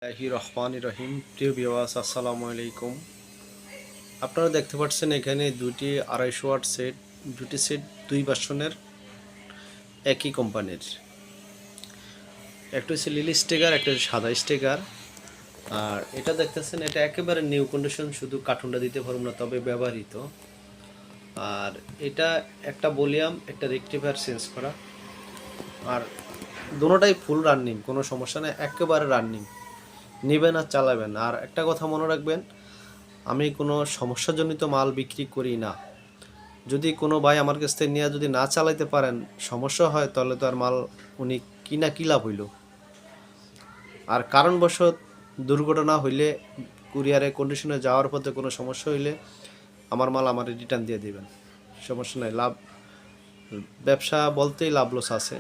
রহমান রহিম। প্রিয় ভিউয়ার্স, আসসালামু আলাইকুম। আপনারা দেখতে পাচ্ছেন এখানে দুটি 250 ওয়াট সেট, দুটি সেট দুই ভার্সনের একই কোম্পানির। একটা হচ্ছে লিলি স্টিকার, একটা হচ্ছে সাদা স্টিকার। আর এটা দেখতেছেন, এটা একেবারে নিউ কন্ডিশন, শুধু কার্টুনটা দিতে পারব না, তবে ব্যবহৃত। আর এটা একটা ভলিউম, একটা রেকটিফায়ার চেঞ্জ করা। আর দুটোটাই ফুল রানিং, কোনো সমস্যা নেই, একেবারে রানিং। নেবেন আর চালাবেন। আর একটা কথা মনে রাখবেন, আমি কোনো সমস্যাজনিত মাল বিক্রি করি না। যদি কোনো ভাই আমার কাছ থেকে নিয়ে যদি না চালাইতে পারেন, সমস্যা হয়, তাহলে তো আর মাল উনি কিনা কি লাভ হইল। আর কারণবশত দুর্ঘটনা হইলে, কুরিয়ারে কন্ডিশনে যাওয়ার পথে কোনো সমস্যা হইলে আমার মাল আমার রিটার্ন দিয়ে দিবেন, সমস্যা নাই। লাভ, ব্যবসা বলতেই লাভ লস আছে,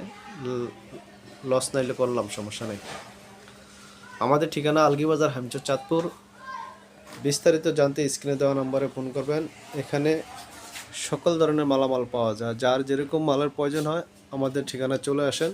লস নাইলে করলাম, সমস্যা নেই। আমাদের ঠিকানা আলগীবাজার, হামচর, চাঁদপুর। বিস্তারিত জানতে স্ক্রিনে দেওয়া নম্বরে ফোন করবেন। এখানে সকল ধরনের মালামাল পাওয়া যায়, যার যেরকম মালের প্রয়োজন হয় আমাদের ঠিকানা চলে আসেন।